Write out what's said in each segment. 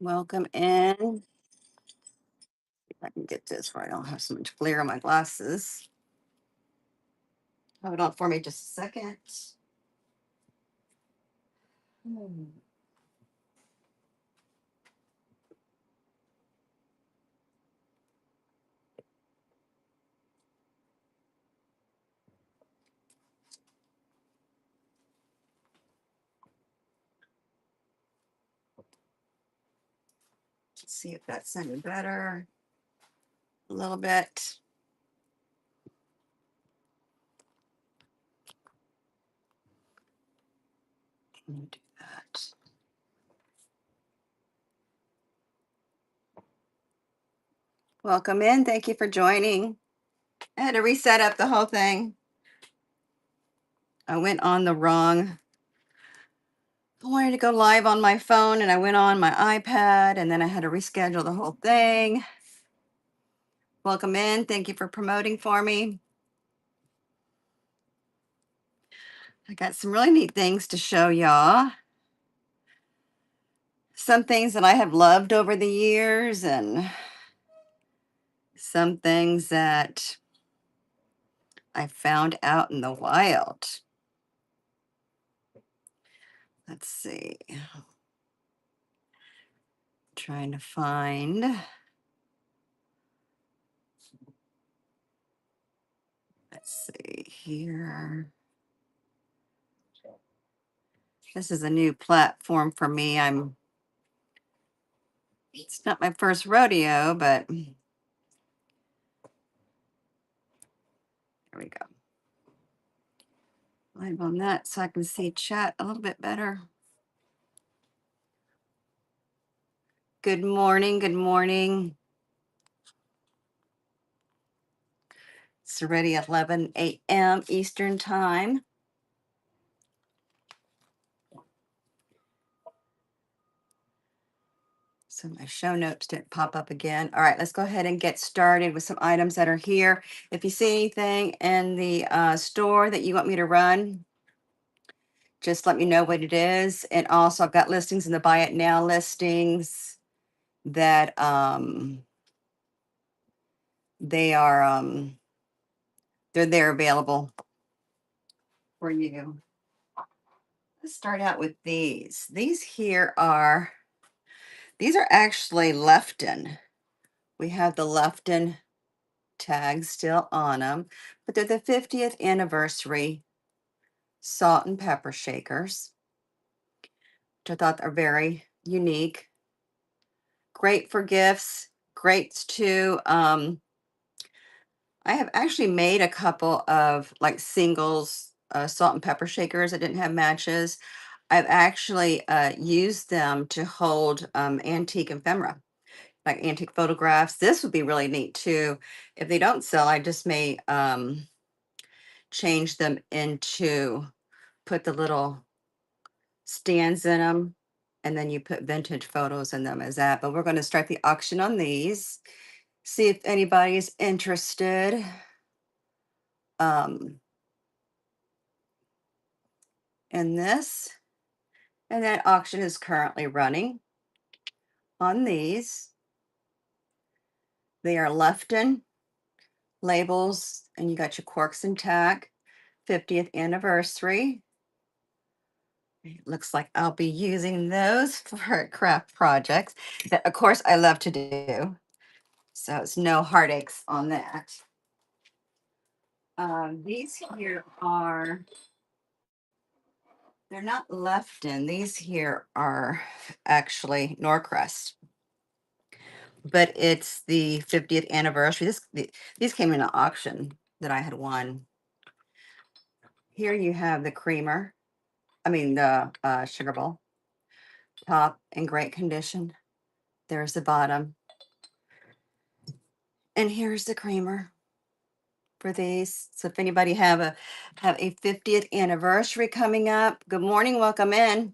Welcome in. If I can get this where I don't have so much glare on my glasses. Hold on for me just a second. Hmm. Let's see if that's any better. A little bit. Let me do that. Welcome in. Thank you for joining. I had to reset up the whole thing. I went on the wrong. I wanted to go live on my phone and I went on my iPad and then I had to reschedule the whole thing. Welcome in. Thank you for promoting for me. I got some really neat things to show y'all. Some things that I have loved over the years and some things that I found out in the wild. Let's see. Trying to find. Let's see here. This is a new platform for me. It's not my first rodeo, but there we go. Live on that so I can see chat a little bit better. Good morning. Good morning. It's already 11 a.m. Eastern time. So my show notes didn't pop up again. All right, let's go ahead and get started with some items that are here. If you see anything in the store that you want me to run, just let me know what it is. And also I've got listings in the buy it now listings that they are they're there available for you. Let's start out with these. These are actually Lefton. We have the Lefton tags still on them, but they're the 50th anniversary salt and pepper shakers, which I thought are very unique. Great for gifts, great to I have actually made a couple of like singles salt and pepper shakers that didn't have matches. I've actually used them to hold antique ephemera, like antique photographs. This would be really neat too. If they don't sell, I just may change them into, put the little stands in them, and then you put vintage photos in them as that. But we're going to start the auction on these, see if anybody's interested. Um, in this. And that auction is currently running on these. They are Lefton labels, and you got your corks intact, 50th anniversary. It looks like I'll be using those for craft projects that, of course, I love to do. So it's no heartaches on that. These here are, they're not Lefton. These here are actually Norcrest, but it's the 50th anniversary. These came in an auction that I had won. Here you have the creamer, I mean the sugar bowl, top in great condition. There's the bottom. And here's the creamer for these. So if anybody have a 50th anniversary coming up, good morning, welcome in.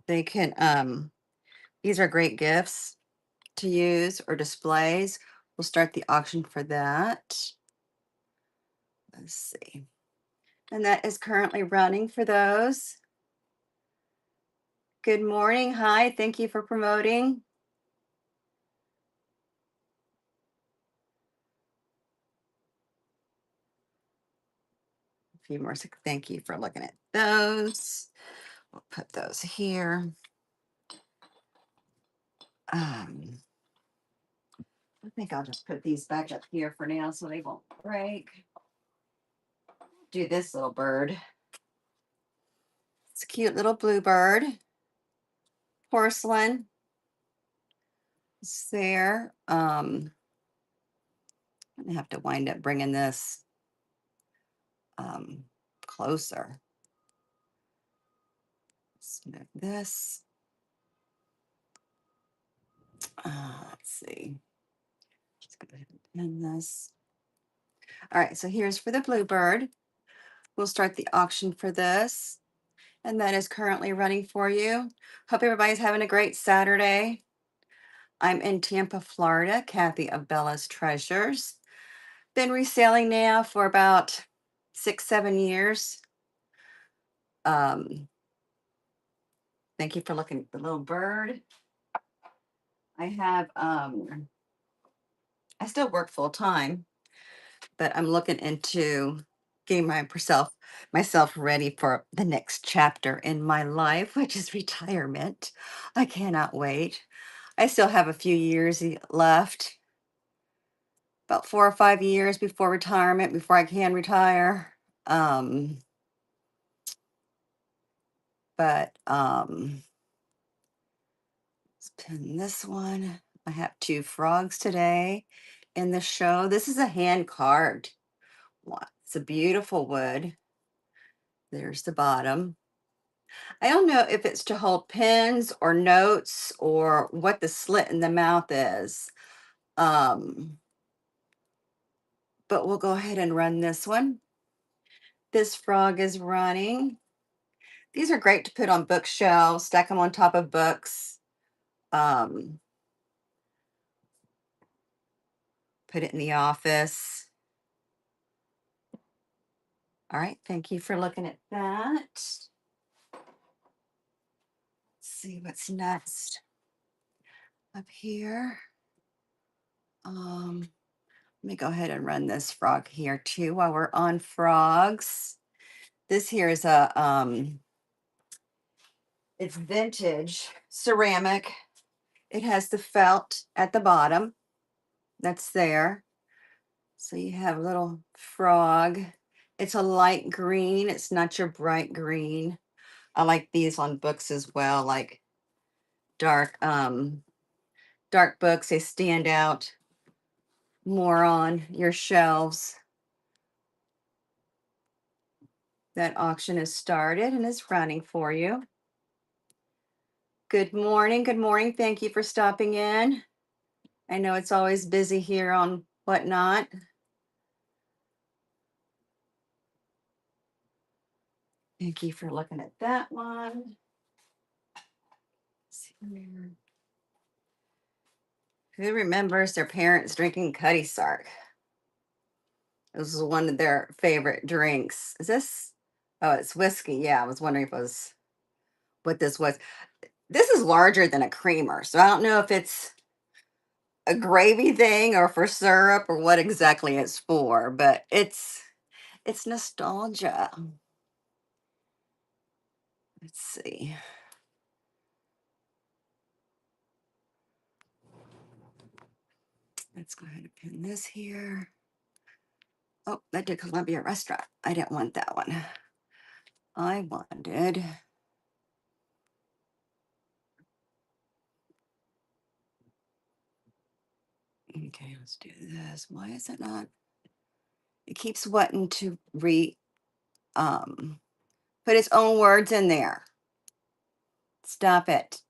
They can these are great gifts to use or displays. We'll start the auction for that. Let's see. And that is currently running for those. Good morning. Hi. Thank you for promoting. A few more. Thank you for looking at those. We'll put those here. Um, I think I'll just put these back up here for now so they won't break. Do this little bird. It's a cute little bluebird. Porcelain. It's there. I'm gonna have to wind up bringing this closer. Let's move this. Let's see. Just go ahead and pin this. All right, so here's for the bluebird. We'll start the auction for this, and that is currently running for you. Hope everybody's having a great Saturday. I'm in Tampa, Florida, Kathy of Bella's Treasures. Been reselling now for about 6, 7 years. Um, thank you for looking at the little bird. I have I still work full time, but I'm looking into getting myself ready for the next chapter in my life, which is retirement. I cannot wait. I still have a few years left, about 4 or 5 years before retirement, before I can retire. Um, but let's pin this one. I have two frogs today in the show. This is a hand carved one. It's a beautiful wood. There's the bottom. I don't know if it's to hold pens or notes or what the slit in the mouth is. Um, but we'll go ahead and run this one. This frog is running. These are great to put on bookshelves, stack them on top of books. Um, put it in the office. All right, thank you for looking at that. Let's see what's next up here. Let me go ahead and run this frog here too while we're on frogs. This here is it's vintage ceramic. It has the felt at the bottom. That's there. So you have a little frog. It's a light green. It's not your bright green. I like these on books as well, like dark, dark books. They stand out more on your shelves. That auction is started and is running for you. Good morning. Good morning. Thank you for stopping in. I know it's always busy here on Whatnot. Thank you for looking at that one. Let's see here. Who remembers their parents drinking Cutty Sark? This was one of their favorite drinks. Is this? Oh, it's whiskey. Yeah, I was wondering if it was what this was. This is larger than a creamer, so I don't know if it's a gravy thing or for syrup or what exactly it's for, but it's nostalgia. Let's see. Let's go ahead and pin this here. Oh, that did Columbia Restaurant. I didn't want that one. I wanted. Okay, let's do this. Why is it not? It keeps wanting to um put its own words in there. Stop it.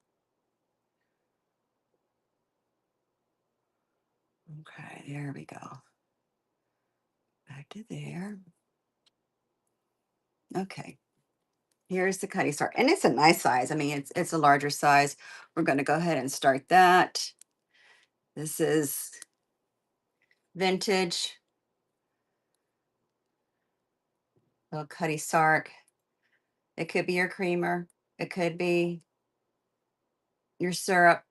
Okay, there we go. Back to there. Okay. Here's the Cutty Sark. And it's a nice size. I mean, it's a larger size. We're going to go ahead and start that. This is vintage. Little Cutty Sark. It could be your creamer. It could be your syrup.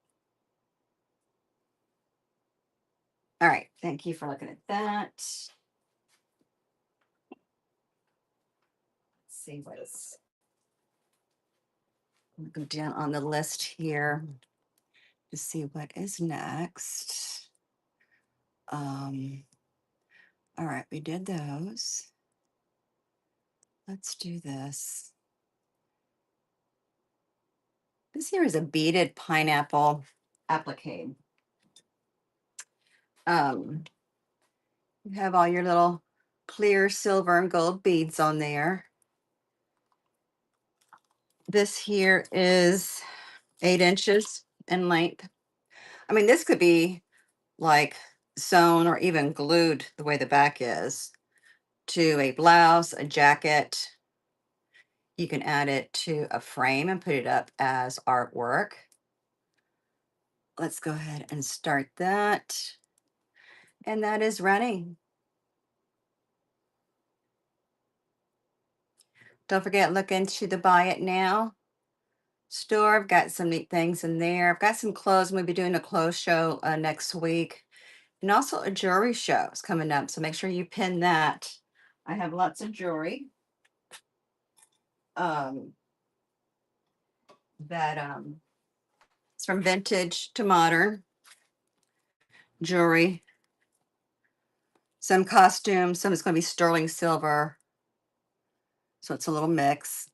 All right, thank you for looking at that. Let's see what is. I'm gonna go down on the list here to see what is next. Um, all right, we did those. Let's do this. This here is a beaded pineapple applique. Um, you have all your little clear silver and gold beads on there. This here is 8 inches in length. I mean, this could be like sewn or even glued the way the back is to a blouse, a jacket. You can add it to a frame and put it up as artwork. Let's go ahead and start that. And that is running. Don't forget, look into the Buy It Now store. I've got some neat things in there. I've got some clothes. We'll be doing a clothes show next week. And also a jewelry show is coming up. So make sure you pin that. I have lots of jewelry. Um, that it's from vintage to modern jewelry. Some costumes, some is going to be sterling silver. So it's a little mix.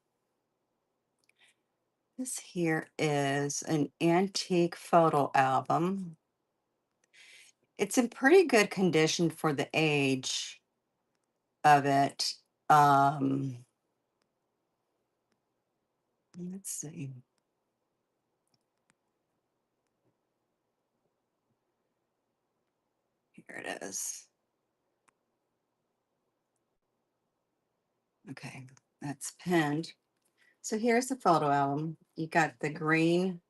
This here is an antique photo album. It's in pretty good condition for the age of it. Let's see. Here it is. Okay, that's pinned. So here's the photo album. You got the green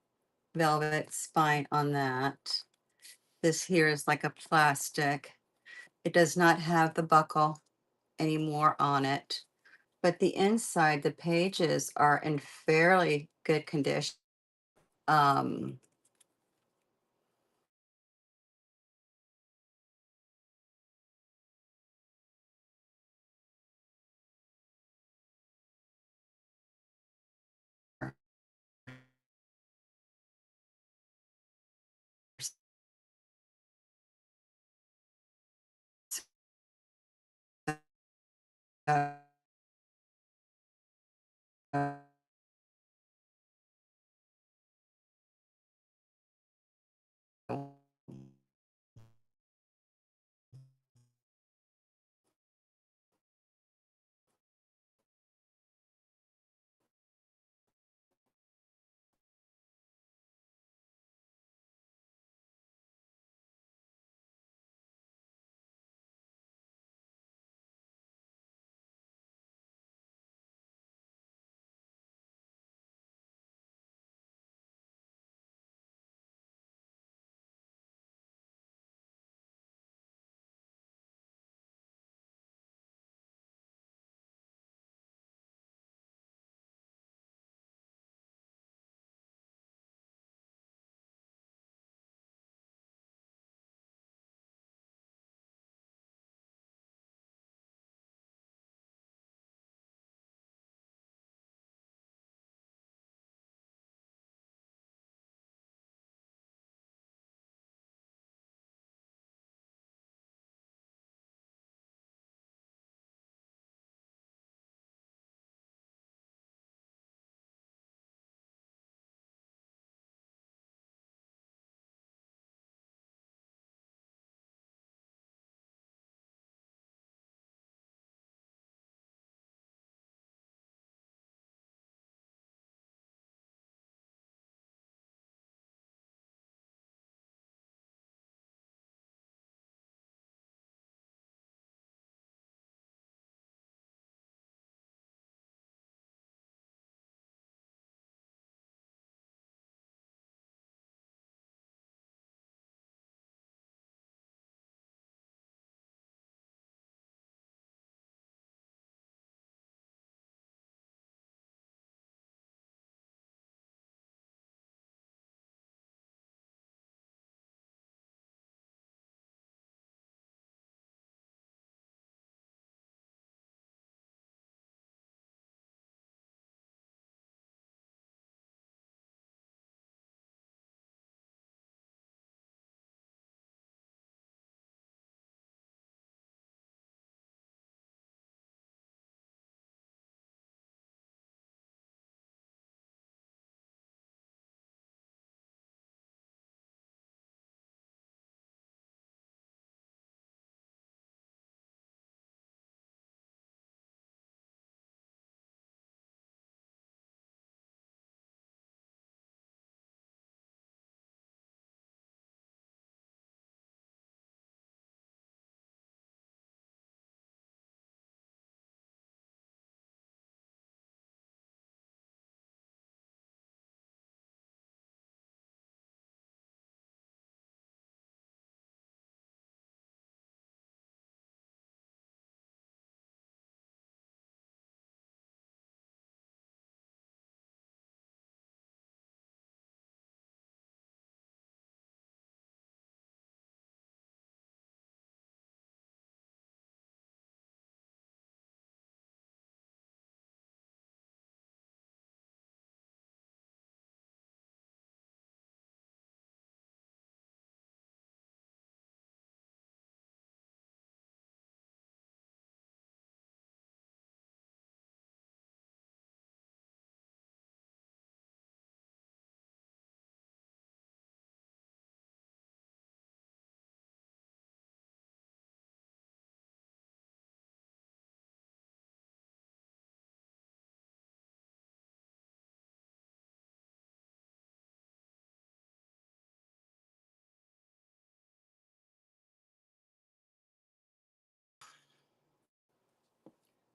velvet spine on that. This here is like a plastic. It does not have the buckle anymore on it, but the inside, the pages are in fairly good condition. Um,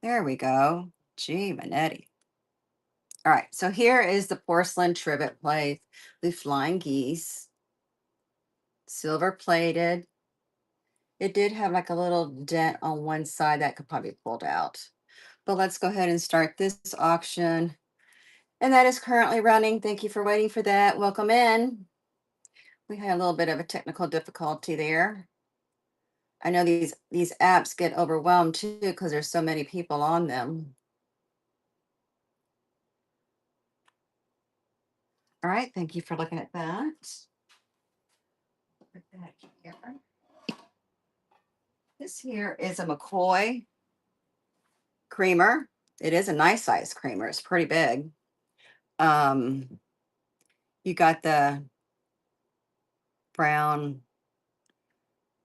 There we go. Gee, Manetti. All right, so here is the porcelain trivet plate, the flying geese, silver plated. It did have like a little dent on one side that could probably be pulled out. But let's go ahead and start this auction. And that is currently running. Thank you for waiting for that. Welcome in. We had a little bit of a technical difficulty there. I know these apps get overwhelmed too because there's so many people on them. All right, thank you for looking at that. Put that here. This here is a McCoy creamer. It is a nice size creamer. It's pretty big. Um, you got the brown,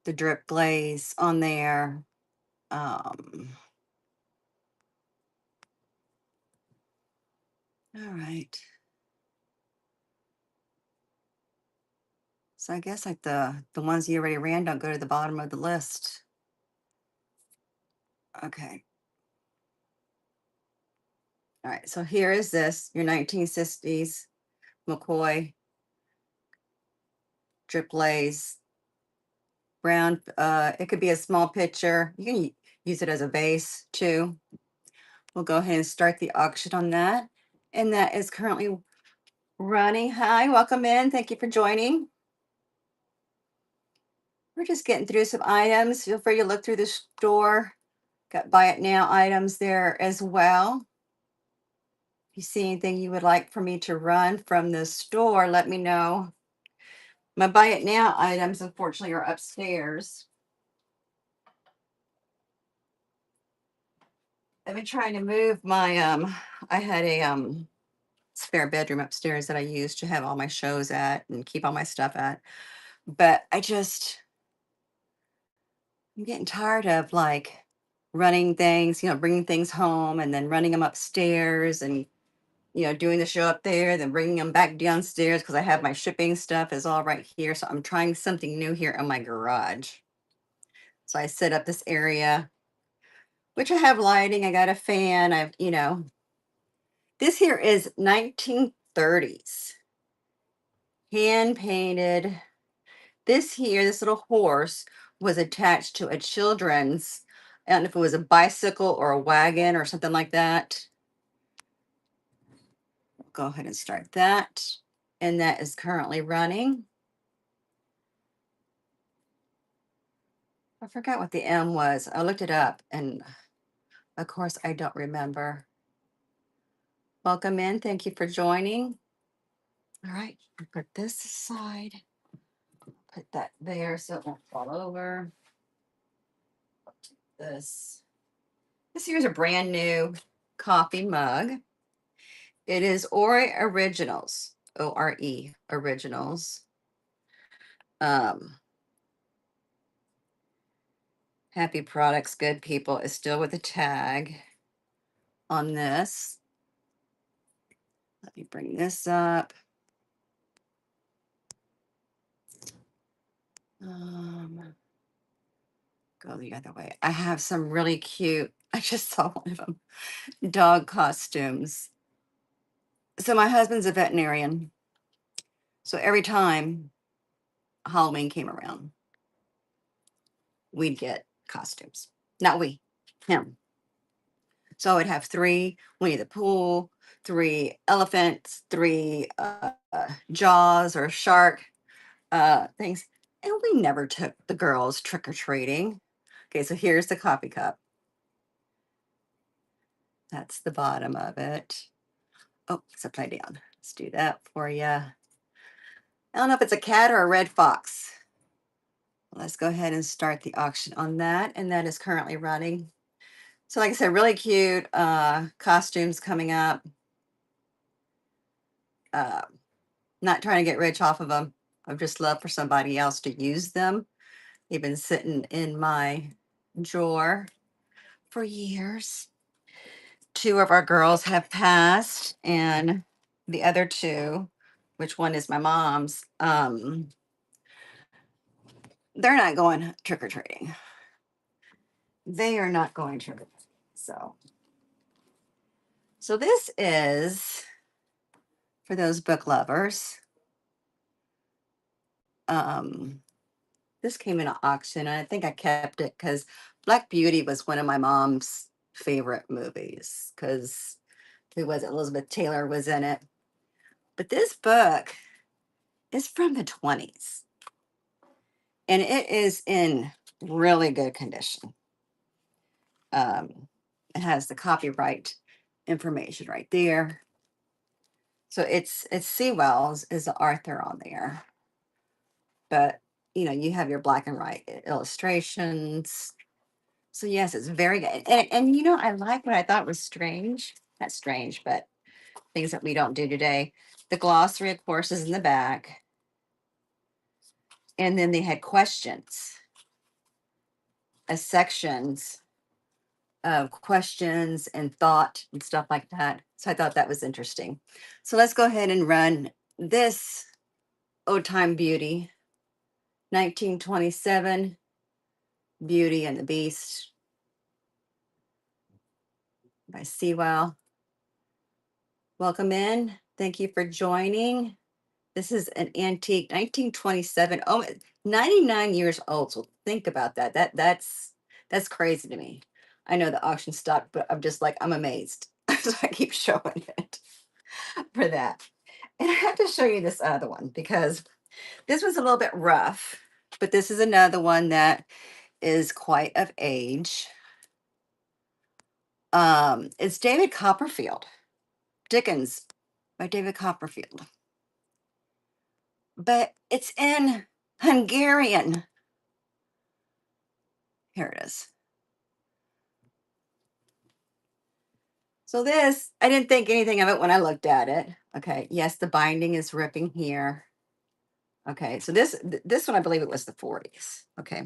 the drip glaze on there. Um, all right. So I guess like the ones you already ran don't go to the bottom of the list. Okay. All right. So here is this, your 1960s McCoy drip glaze brown. It could be a small pitcher. You can use it as a vase too. We'll go ahead and start the auction on that. And that is currently running. Hi, welcome in. Thank you for joining. We're just getting through some items. Feel free to look through the store. Got buy it now items there as well. If you see anything you would like for me to run from the store, let me know. My buy it now items, unfortunately, are upstairs. I've been trying to move my I had a spare bedroom upstairs that I used to have all my shows at and keep all my stuff at. But I'm getting tired of like running things, bringing things home and then running them upstairs and doing the show up there, then bringing them back downstairs because I have my shipping stuff is all right here. So I'm trying something new here in my garage. So I set up this area, which I have lighting. I got a fan. This here is 1930s, hand painted. This little horse was attached to a children's, I don't know if it was a bicycle or a wagon or something like that. Go ahead and start that. And that is currently running. I forgot what the M was. I looked it up and of course I don't remember. Welcome in. Thank you for joining. All right, put this aside. Put that there so it won't fall over. This. This here's a brand new coffee mug. It is Ore Originals, ORE Originals. Happy Products, Good People is still with a tag on this. Let me bring this up. Go the other way. I have some really cute, I just saw one of them, dog costumes. So my husband's a veterinarian. So every time Halloween came around, we'd get costumes. Not we, him. So I would have three Winnie the Pooh, three elephants, three jaws or shark things. And we never took the girls trick or treating. Okay, so here's the coffee cup. That's the bottom of it. Oh, it's upside down. Let's do that for you. I don't know if it's a cat or a red fox. Let's go ahead and start the auction on that. And that is currently running. So like I said, really cute costumes coming up. Uh, not trying to get rich off of them. I've just love for somebody else to use them. They've been sitting in my drawer for years. Two of our girls have passed, and the other two, which one is my mom's, they're not going trick or treating. They are not going trick or treating. So this is for those book lovers. Um, this came in an auction, and I think I kept it because Black Beauty was one of my mom's favorite movies. Because who was it? Elizabeth Taylor was in it. But this book is from the 20s, and it is in really good condition. Um, it has the copyright information right there. So it's Sewell's is the author on there, but you have your black and white illustrations. So yes, it's very good. And I like what I thought was strange. Not strange, but things that we don't do today. The glossary, of course, is in the back, and then they had questions as sections of questions and thought and stuff like that. So I thought that was interesting. So let's go ahead and run this Old Time Beauty, 1927, Beauty and the Beast by Sewell. Welcome in. Thank you for joining. This is an antique 1927. Oh, 99 years old. So think about that. That's crazy to me. I know the auction stock, but I'm just like, I'm amazed. So I keep showing it for that. And I have to show you this other one because this was a little bit rough, but this is another one that is quite of age. It's David Copperfield, Dickens by David Copperfield, but it's in Hungarian. Here it is. So this, I didn't think anything of it when I looked at it. Okay, yes, the binding is ripping here. Okay, so this one I believe it was the 40s. Okay,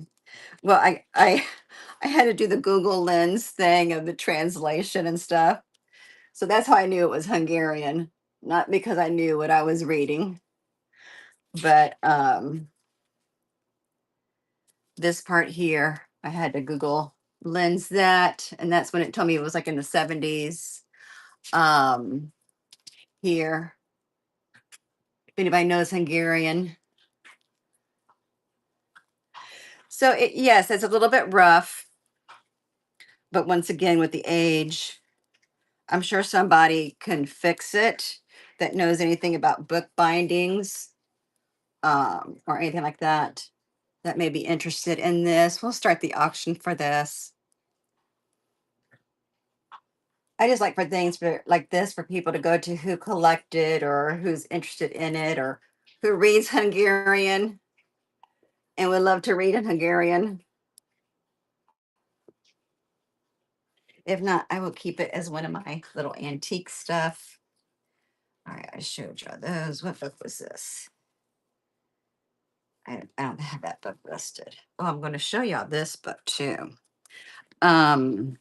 well I had to do the Google Lens thing of the translation and stuff. So that's how I knew it was Hungarian, not because I knew what I was reading, but this part here, I had to Google Lens that, and that's when it told me it was like in the 70s. Um, here, if anybody knows Hungarian. So yes, it's a little bit rough, but once again, with the age, I'm sure somebody can fix it that knows anything about book bindings, or anything like that, that may be interested in this. We'll start the auction for this. I just like for things like this for people to go to who collect it or who's interested in it or who reads Hungarian and would love to read in Hungarian. If not, I will keep it as one of my little antique stuff. All right, I showed you those. What book was this? I don't have that book listed. Oh, I'm going to show y'all this book too. Um,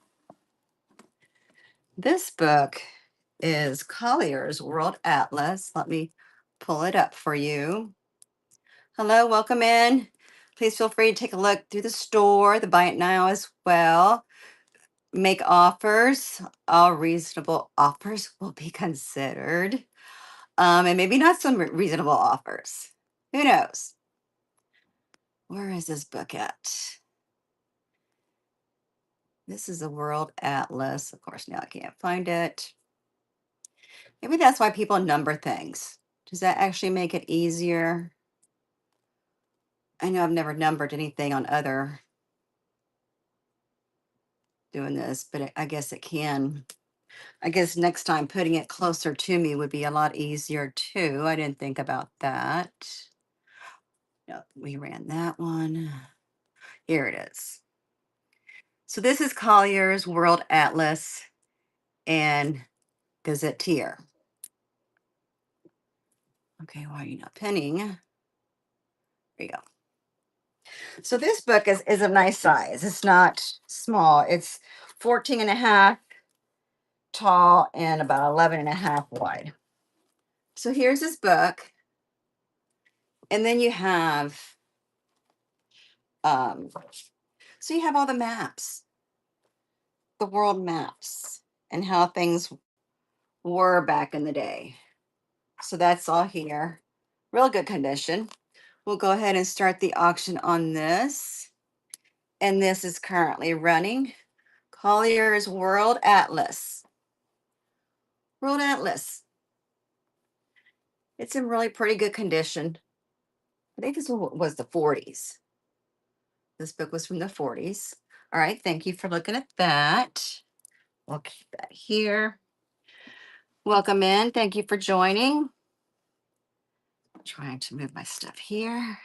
this book is Collier's World Atlas. Let me pull it up for you. Hello, welcome in. Please feel free to take a look through the store, the buy it now as well. Make offers. All reasonable offers will be considered. And maybe not some reasonable offers. Who knows? Where is this book at? This is a World Atlas. Of course, now I can't find it. Maybe that's why people number things. Does that actually make it easier? I know I've never numbered anything on other doing this, but I guess it can. I guess next time putting it closer to me would be a lot easier too. I didn't think about that. No, we ran that one. Here it is. So this is Collier's World Atlas and Gazetteer. Okay, why are you not pinning? There you go. So this book is a nice size. It's not small. It's 14 and a half tall and about 11 and a half wide. So here's this book. And then you have, so you have all the maps. the world maps and how things were back in the day. So that's all here. Real good condition. We'll go ahead and start the auction on this. And this is currently running. Collier's World Atlas. World Atlas. It's in really pretty good condition. I think this one was the 40s. This book was from the 40s. All right, thank you for looking at that. We'll keep that here. Welcome in. Thank you for joining. Trying to move my stuff here.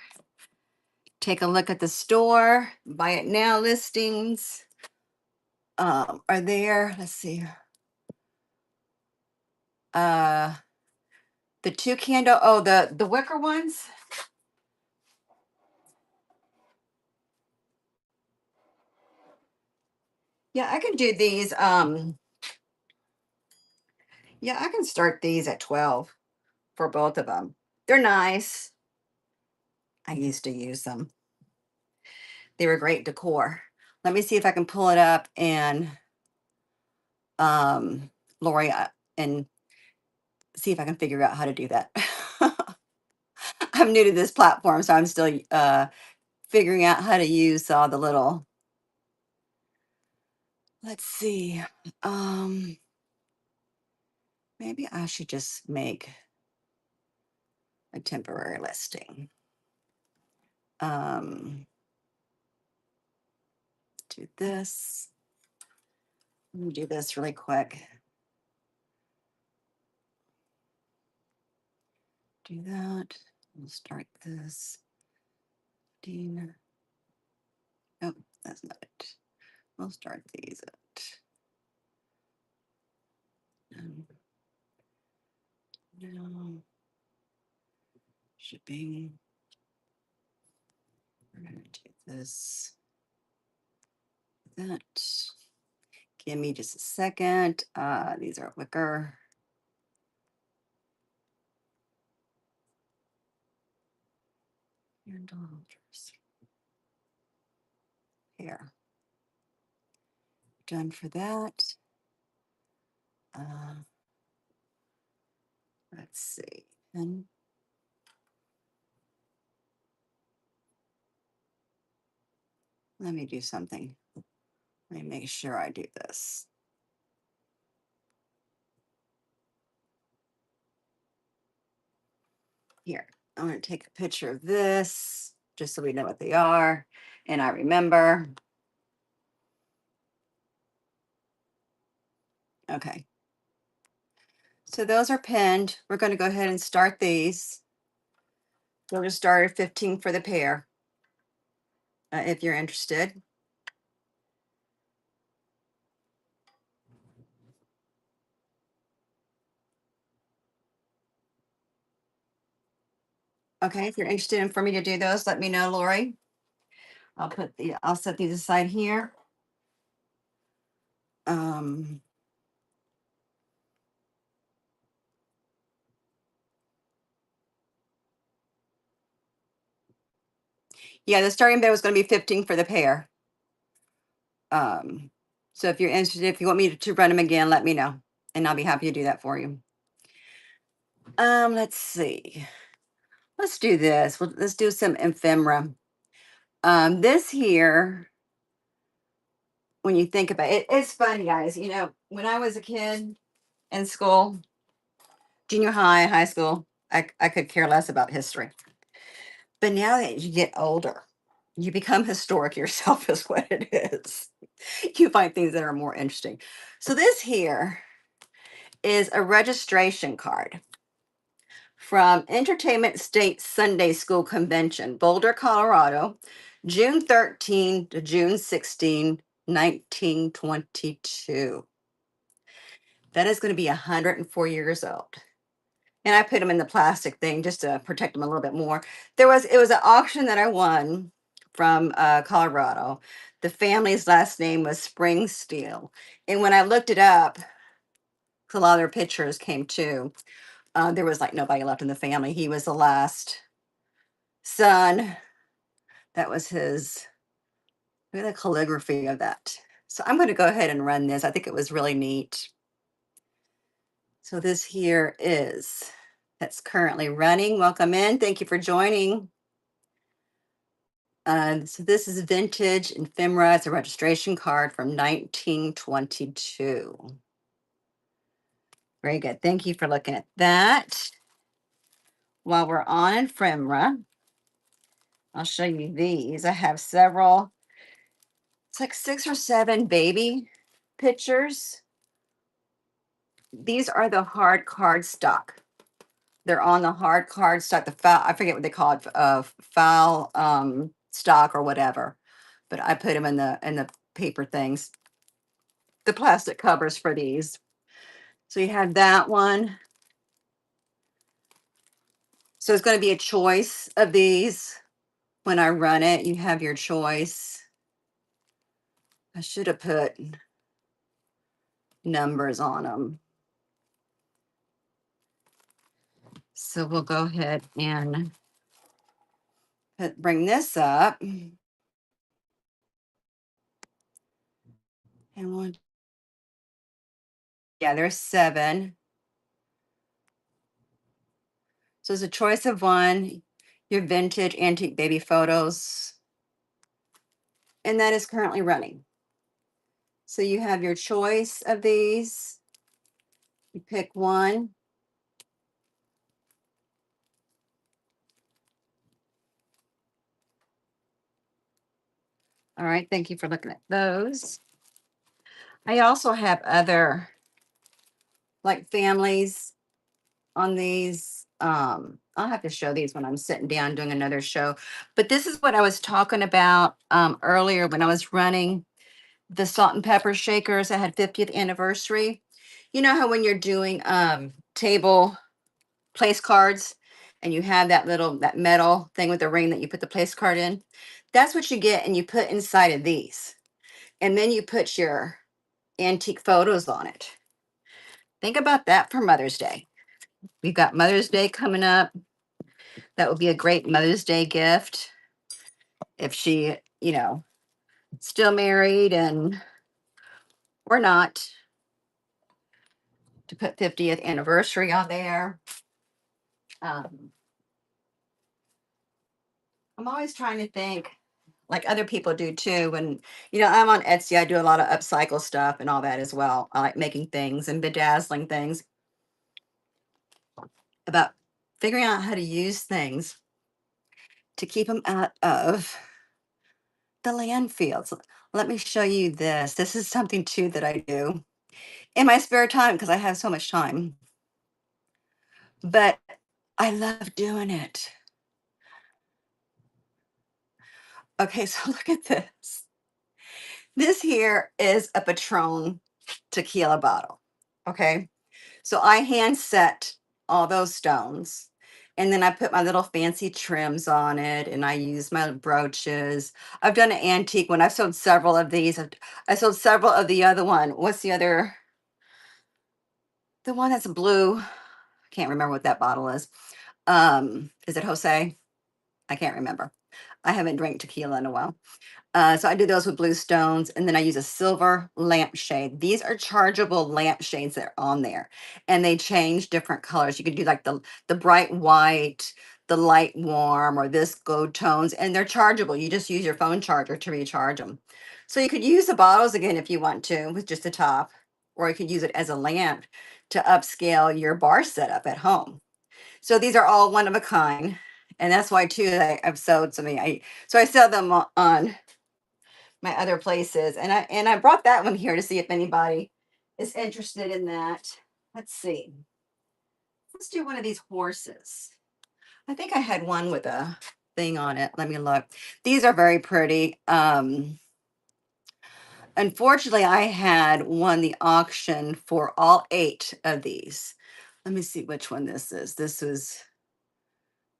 Take a look at the store. Buy it now listings are there. Let's see. Uh, the two candle. Oh, the wicker ones. Yeah, I can do these. Yeah, I can start these at 12 for both of them. They're nice. I used to use them. They were great decor. Let me see if I can pull it up and Lori and see if I can figure out how to do that. I'm new to this platform, so I'm still figuring out how to use all the little. Let's see. Um, Maybe I should just make a temporary listing. Do this. Let me do this really quick. Do that. We'll start this. Dean. Oh, that's not it. We'll start these at no shipping. We're gonna do this. That. Give me just a second. These are wicker. $100. Here. Done for that. Let's see. And let me do something. Let me make sure I do this. Here, I'm going to take a picture of this just so we know what they are. And I remember. Okay. So those are pinned. We're going to go ahead and start these. We'll just start at 15 for the pair if you're interested. Okay, if you're interested in for me to do those, let me know, Lori. I'll set these aside here. Um, yeah, the starting bid was going to be 15 for the pair. So if you're interested, if you want me to run them again, let me know, and I'll be happy to do that for you. Let's see. Let's do this. Let's do some ephemera. This here, when you think about it, it's funny, guys. You know, when I was a kid in school, junior high, high school, I could care less about history. But now that you get older, you become historic yourself, is what it is. You find things that are more interesting. So this here is a registration card from Entertainment State Sunday School Convention, Boulder, Colorado, June 13 to June 16, 1922. That is going to be 104 years old. And I put them in the plastic thing just to protect them a little bit more. It was an auction that I won from Colorado. The family's last name was Spring Steel. And when I looked it up, 'cause a lot of their pictures came too. There was like nobody left in the family. He was the last son. That was his, look at the calligraphy of that. So I'm going to go ahead and run this. I think it was really neat. So this here is that's currently running. Welcome in. Thank you for joining. So this is vintage ephemera. It's a registration card from 1922. Very good. Thank you for looking at that. While we're on ephemera, I'll show you these. I have several. It's like 6 or 7 baby pictures. These are the hard card stock. They're on the hard card stock, the file, I forget what they call it, file stock or whatever. But I put them in the paper things, the plastic covers for these. So you have that one. So it's going to be a choice of these. When I run it, you have your choice. I should have put numbers on them. So we'll go ahead and bring this up. And one, yeah, there's 7. So it's a choice of one, your vintage antique baby photos. And that is currently running. So you have your choice of these. You pick one. All right, thank you for looking at those. I also have other like families on these. I'll have to show these when I'm sitting down doing another show. But this is what I was talking about earlier when I was running the salt and pepper shakers. I had 50th anniversary. You know how when you're doing table place cards and you have that metal thing with the ring that you put the place card in? That's what you get, and you put inside of these. And then you put your antique photos on it. Think about that for Mother's Day. We've got Mother's Day coming up. That would be a great Mother's Day gift if she, still married and we're not, to put 50th anniversary on there. Um, I'm always trying to think like other people do too. And, I'm on Etsy. I do a lot of upcycle stuff and all that as well. I like making things and bedazzling things, about figuring out how to use things to keep them out of the landfills. Let me show you this. This is something too that I do in my spare time because I have so much time. But I love doing it. Okay, so look at this. This here is a Patron tequila bottle. Okay. So I hand set all those stones, and then I put my little fancy trims on it, and I use my brooches. I've done an antique one. I've sold several of these. I sold several of the other one. What's the other? The one that's blue. I can't remember what that bottle is. Is it Jose? I can't remember. I haven't drank tequila in a while. So I do those with blue stones, and then I use a silver lampshade. These are chargeable lampshades that are on there, and they change different colors. You could do like the bright white, the light warm, or this gold tones, and they're chargeable. You just use your phone charger to recharge them. So you could use the bottles again if you want to with just the top, or you could use it as a lamp to upscale your bar setup at home. So these are all one of a kind, and that's why too I've sold so many. I sell them on my other places. And I brought that one here to see if anybody is interested in that. Let's see. Let's do one of these horses. I think I had one with a thing on it. Let me look. These are very pretty. Unfortunately, I had won the auction for all 8 of these. Let me see which one this is. This was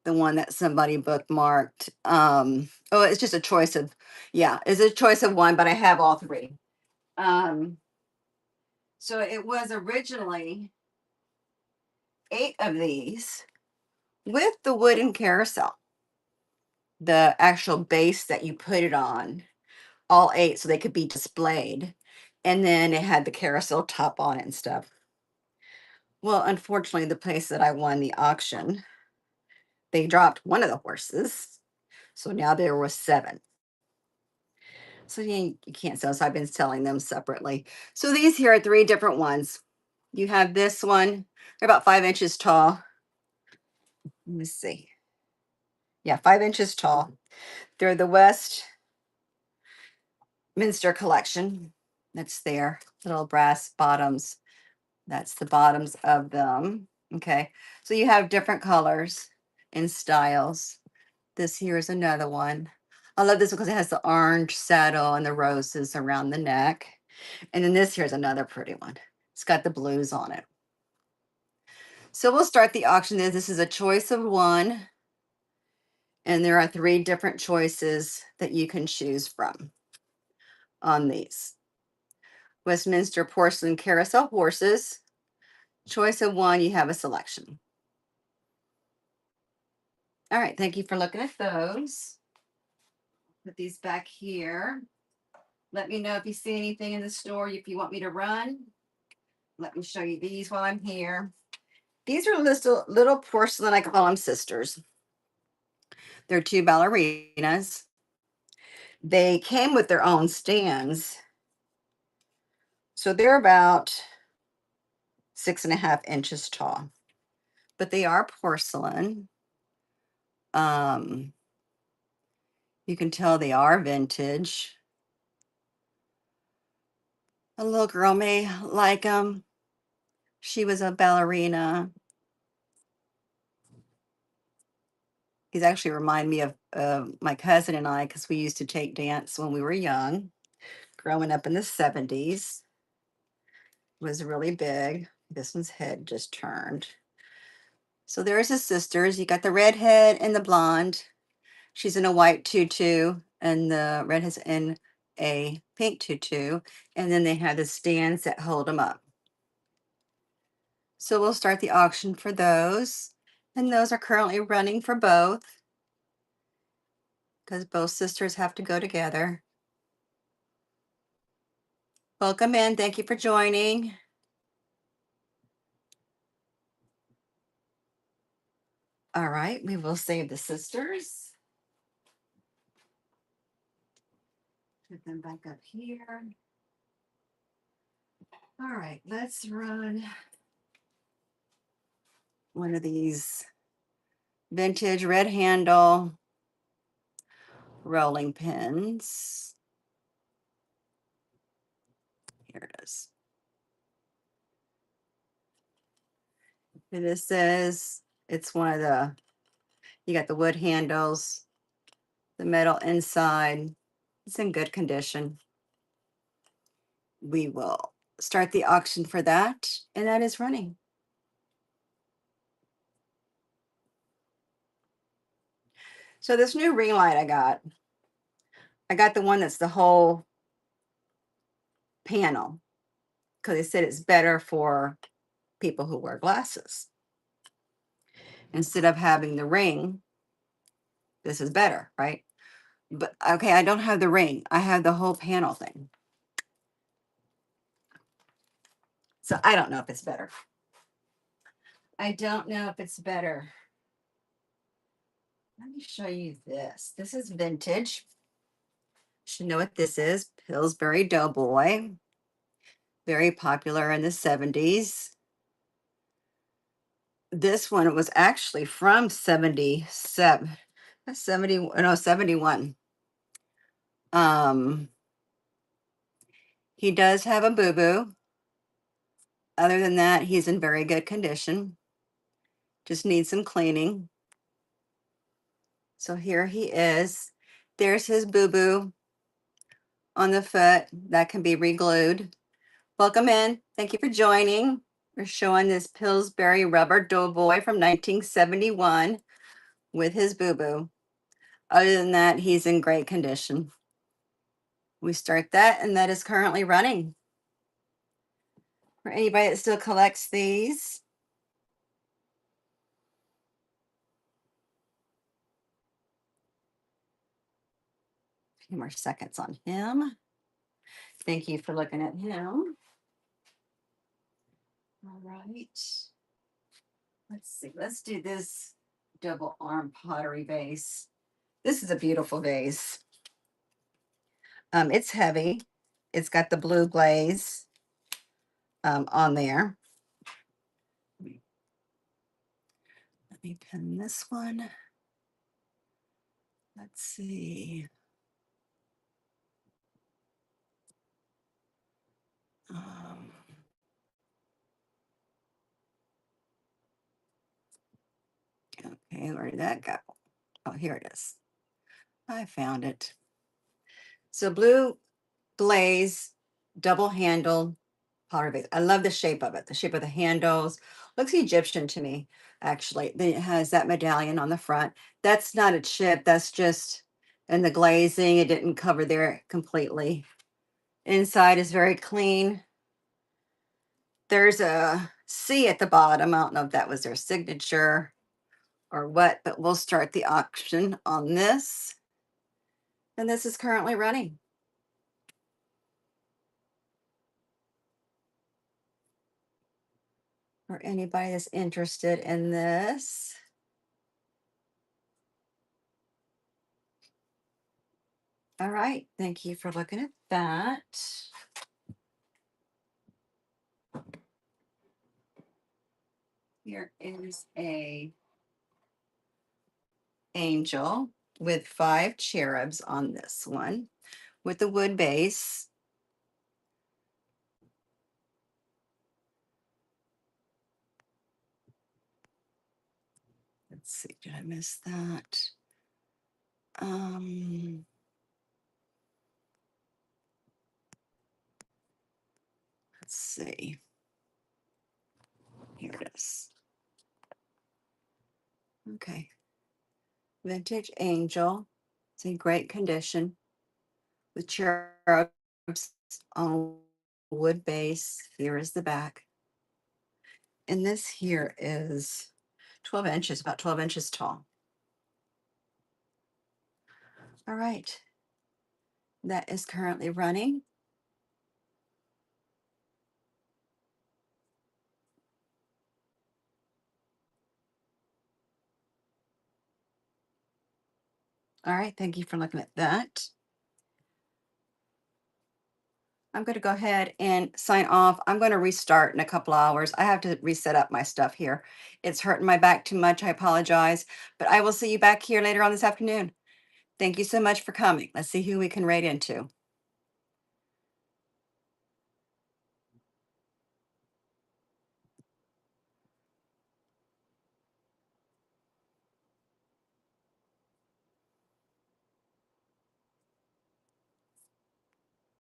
the one that somebody bookmarked. Oh, it's just a choice of, yeah, it's a choice of one, but I have all 3. Um, So it was originally 8 of these with the wooden carousel, the actual base that you put it on, all 8 so they could be displayed. And then it had the carousel top on it and stuff. Well, unfortunately, the place that I won the auction, they dropped one of the horses. So now there was 7. So you can't sell. So I've been selling them separately. So these here are 3 different ones. You have this one, they're about 5 inches tall. Let me see. Yeah, 5 inches tall. They're the Westminster collection. That's there. Little brass bottoms. That's the bottoms of them. Okay. So you have different colors and styles. This here is another one. I love this because it has the orange saddle and the roses around the neck. And then this here's another pretty one. It's got the blues on it. So we'll start the auction. This is a choice of one. And there are 3 different choices that you can choose from on these. Westminster porcelain carousel horses. Choice of one, you have a selection. All right, thank you for looking at those. Put these back here. Let me know if you see anything in the store, if you want me to run. Let me show you these while I'm here. These are little porcelain, I call them sisters. They're 2 ballerinas. They came with their own stands. So they're about 6.5 inches tall, but they are porcelain. Um, you can tell they are vintage. A little girl may like them. She was a ballerina. These actually remind me of my cousin and I because we used to take dance when we were young, growing up in the 70s. It was really big. This one's head just turned. So there's his sisters. You got the redhead and the blonde. She's in a white tutu, and the redhead's in a pink tutu. And then they have the stands that hold them up. So we'll start the auction for those. And those are currently running for both because both sisters have to go together. Welcome in. Thank you for joining. All right, we will save the sisters. Put them back up here. All right, let's run one of these vintage red handle rolling pins. Here it is. And this says it's one of the, you got the wood handles, the metal inside. It's in good condition. We will start the auction for that, and that is running. So this new ring light I got the one that's the whole panel because they said it's better for people who wear glasses. Instead of having the ring, this is better, right? But okay, I don't have the ring. I have the whole panel thing. So I don't know if it's better. I don't know if it's better. Let me show you this. This is vintage. Should know what this is. Pillsbury Doughboy. Very popular in the 70s. This one was actually from 77. 71. Um, he does have a boo-boo. Other than that, he's in very good condition. Just needs some cleaning. So here he is. There's his boo-boo on the foot. That can be re-glued. Welcome in. Thank you for joining. We're showing this Pillsbury rubber Doughboy from 1971 with his boo-boo. Other than that, he's in great condition. We start that, and that is currently running. For anybody that still collects these. A few more seconds on him. Thank you for looking at him. All right. Let's see. Let's do this double arm pottery vase. This is a beautiful vase. It's heavy. It's got the blue glaze on there. Let me pin this one. Let's see. Um, okay, where did that go? Oh, here it is. I found it. So blue glaze, double handled pottery vase. I love the shape of it. The shape of the handles looks Egyptian to me. Actually, then it has that medallion on the front. That's not a chip. That's just and the glazing. It didn't cover there completely. Inside is very clean. There's a C at the bottom. I don't know if that was their signature or what, but we'll start the auction on this. And this is currently running. For anybody that's interested in this. All right. Thank you for looking at that. Here is a angel with 5 cherubs on this one with the wood base. Let's see, did I miss that? Um, let's see. Here it is. Okay. Vintage angel. It's in great condition with cherubs on wood base. Here is the back. And this here is 12 inches, about 12 inches tall. All right. That is currently running. All right. Thank you for looking at that. I'm going to go ahead and sign off. I'm going to restart in a couple hours. I have to reset up my stuff here. It's hurting my back too much. I apologize, but I will see you back here later on this afternoon. Thank you so much for coming. Let's see who we can rate into.